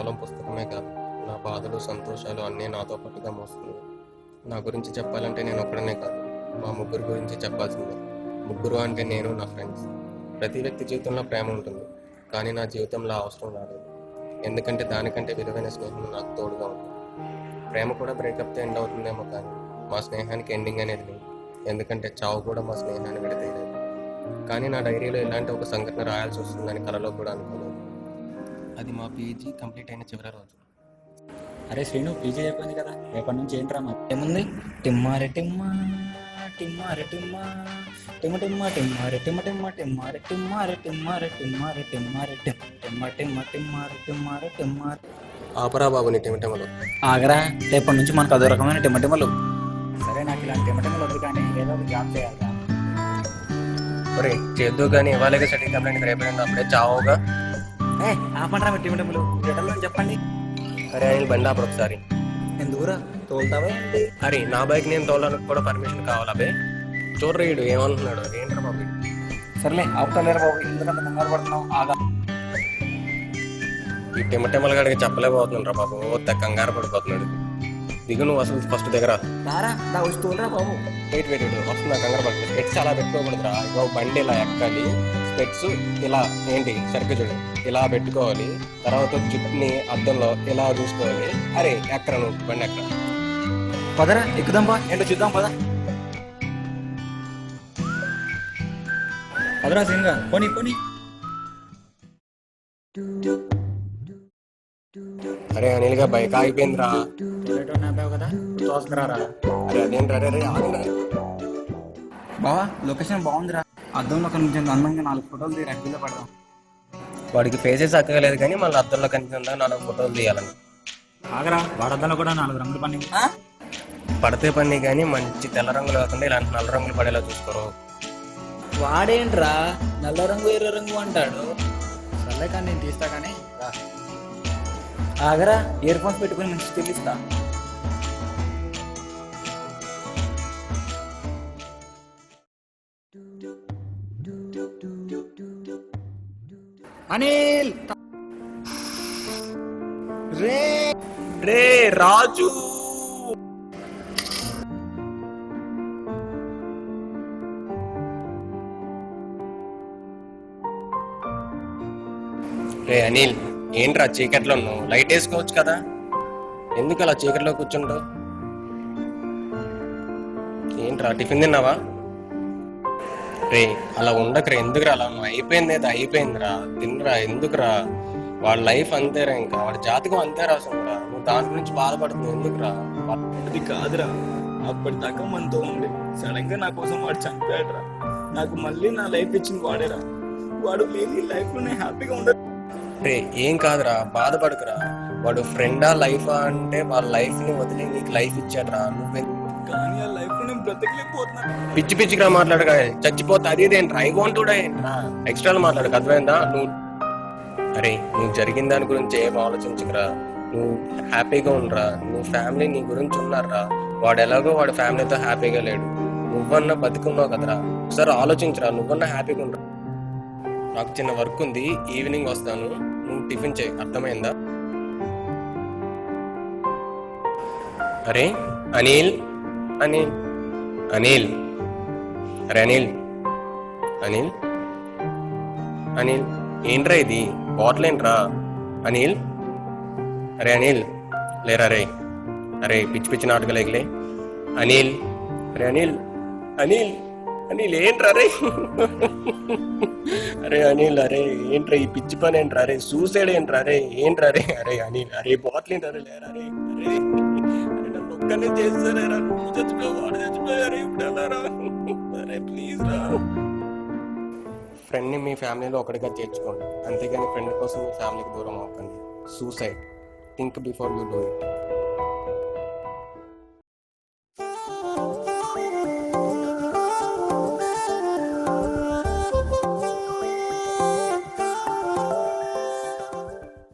కేవలం పుస్తకమే కాదు, నా బాధలు సంతోషాలు అన్నీ నాతో పాటుగా మోస్తుంది. నా గురించి చెప్పాలంటే నేను ఒక్కడనే కాదు, మా ముగ్గురు గురించి చెప్పాల్సిందే. ముగ్గురు అంటే నేను, నా ఫ్రెండ్స్. ప్రతి వ్యక్తి జీవితంలో ప్రేమ ఉంటుంది, కానీ నా జీవితంలో అవసరం రాలేదు. ఎందుకంటే దానికంటే విలువైన స్నేహం నాకు తోడుగా ఉంది. ప్రేమ కూడా బ్రేకప్తో ఎండ్ అవుతుందేమో, కానీ మా స్నేహానికి ఎండింగ్ అనేది లేదు. ఎందుకంటే చావు కూడా మా స్నేహాన్ని విడతీయలేదు. కానీ నా డైరీలో ఇలాంటి ఒక సంఘటన రాయాల్సి వస్తుందని కలలో కూడా అనుకోలేదు. అది మా పీజీ కంప్లీట్ అయిన చివరి రోజు. అరే శ్రీను, పీజీ అయిపోయింది కదా, రేపటి నుంచి ఏంట్రా ఏముంది? టిమ్మారె టిమ్మా టిమ్మారె టిమ్మా టిమ్మ టిమ్మ టిమ్మారె టిమ్మ టిమ్మ టిమ్మారె టిమ్మారె టిమ్మారె టిమ్మారె టిమ్మారె టిమ్మ టిమ్మ టిమ్మారె టిమ్మారె టిమ్మారె. ఆపరా బాబు నీ టిమటమలు. ఆగరా, రేపటి నుంచి మనకు అదో రకమైన టిమ్మటిమ్మలు. సరే, నాకు ఇలాంటి టిమ్మటిమ్మలు వద్దు, కానీ ఏదో ఒక జాబ్ చేయాలి. ఒరే చేద్దు కానీ ఇవాళగా స్టడీ కంప్లైంట్ రేపడింది, అప్పుడే చావుగా. ఆపండి రా మీ టిమ్మటిమ్మలు, రిటర్న్లో చెప్పండి. అరే ఆయన బండి ఆపడు ఒకసారి. ఎందుకురా తోలుతావా ఏంటి? అరే నా బైక్ నేను తోలడానికి కూడా పర్మిషన్ కావాలా బే? చూడరీడు ఏమంటున్నాడు, ఏంట్రా బాబు. సర్లే, ఆపుతలేరా బాబు, ఎందుకంత కంగారు పడుతున్నావు? ఆగా. ఈ టిమ్మటిమ్మల గడికి చెప్పలేకపోతున్నాడు రా బాబు, కంగారు పడిపోతున్నాడు. దిగు నువ్వు అసలు ఫస్ట్ దగ్గర రారా, నా వచ్చి తోలరా బాబు. వెయిట్ వస్తున్నా, కంగారు పడుతుంది. స్పెట్స్ అలా పెట్టుకోకూడదురా, ఇగో బండి ఇలా ఎక్కాలి, స్పెట్స్ ఇలా ఏంటి సరిగ్గా చూడు ఇలా పెట్టుకోవాలి, తర్వాత జుట్టుని అద్దంలో ఇలా చూసుకోవాలి. అరే ఎక్కరా నువ్వు బండి ఎక్కరా. పదరా ఎక్కుదాం బా, ఏంటో చూద్దాం పద. పదరా సింగా, పోనీ పోనీ. అరే అనిల్గా బైక్ ఆగిపోయిందిరా. కదా చూస్తున్నారా? అరే అదేంట్రా, అరే ఆగిరా బావా, లొకేషన్ బాగుందిరా. అద్దంలో కనిపించింది అందంగా 4 ఫోటోలు తీసి అడ్డీలో పడదాం. వాడికి ఫేసెస్ అక్కగలేదు కానీ మళ్ళీ అద్దంలో కనిపించిందా 4 ఫోటోలు తీయాలని. ఆగరా, వాడద్దంలో కూడా 4 రంగులు పని పడితే పని కానీ మంచి తెల్ల రంగులు కాకుండా ఇలాంటి నల్ల రంగులు పడేలా చూసుకోరు. వాడేంట్రా నల్ల రంగు ఎర్ర రంగు అంటాడు. సర్లే కానీ నేను తీస్తా, కానీ ఆగరా, ఇయర్ ఫోన్స్ పెట్టుకుని మంచి తెలిస్తా. అనిల్ రే రే రాజు, రే అనిల్ ఏంట్రా చీకట్లో ఉన్నావు? లైట్ వేసుకోవచ్చు కదా, ఎందుకు అలా చీకట్లో కూర్చుంటావు? ఏంట్రా టిఫిన్ తిన్నావా? రే అలా ఉండకరా, ఎందుకురా అలా ఉన్నావు? అయిపోయింది ఏదో అయిపోయిందిరా, తినరా, ఎందుకురా? వాడి లైఫ్ అంతేరా, ఇంకా వాడి జాతకం అంతే రాసురా. నువ్వు దాని గురించి బాధపడుతున్నావు ఎందుకురా? అది కాదురా, అప్పటిదాకా మనతో ఉండి సడన్ గా నా కోసం వాడు చనిపోయాడురా. నాకు మళ్ళీ నా లైఫ్ ఇచ్చింది వాడేరా. వాడు లేని లైఫ్ లో నేను హ్యాపీగా ఉండదు. రే ఏం కాదురా, బాధపడకురా. వాడు ఫ్రెండా లైఫా అంటే వాళ్ళ లైఫ్ ని వదిలి నీకు లైఫ్ ఇచ్చాడురా. నువ్వే కానీ ఆ లైఫ్ లో నేను బ్రతకలేకపోతున్నా. పిచ్చి పిచ్చిగా మాట్లాడగా చచ్చిపోతే అది ఇదేంట్రా, ఐ వాంట్ టు డై ఏంట్రా, ఎక్స్ట్రా మాట్లాడక అర్థమైందా? అరే నువ్వు జరిగిన దాని గురించి ఏం ఆలోచించకురా, నువ్వు హ్యాపీగా ఉండరా. నువ్వు ఫ్యామిలీ నీ గురించి ఉన్నారా. వాడు ఎలాగో వాడు ఫ్యామిలీతో హ్యాపీగా లేడు, నువ్వన్నా బతుకున్నావు కదరా. ఒకసారి ఆలోచించరా, నువ్వన్నా హ్యాపీగా ఉండరా. నాకు చిన్న వర్క్ ఉంది, ఈవినింగ్ వస్తాను, నువ్వు టిఫిన్ చేయి, అర్థమైందా? అరే అనిల్ అనిల్ అనిల్ అరే అనిల్ అనిల్ అనిల్ ఏంట్రా ఇది బాటిల్ ఏంట్రా అనిల్? అరే అనిల్ లేరా రే. అరే పిచ్చి పిచ్చి నాటకలేకలే అనిల్. అరే అనిల్ అనిల్ అనిల్ ఏంట్రా రే. అరే అనిల్ అరే ఏంట్రా ఈ పిచ్చి పని ఏంట్రా రే, సూసైడ్ ఏంట్రా రే, ఏంట్రా రే. అరే అనిల్ అరే బాటిల్ ఏంట్రా లేరా రే. అరే అరే నన్ను ఒక్కనే చేస్తారా, నువ్వు చచ్చిపోయావు వాడు చచ్చిపోయారు, ఇప్పుడు ఎలా రా. అరే ప్లీజ్ రా. ఫ్రెండ్ని మీ ఫ్యామిలీలో ఒకటిగా చేర్చుకోండి, అంతేగాని ఫ్రెండ్ కోసం మీ ఫ్యామిలీకి దూరం అవ్వకండి. Suicide, think before you do it.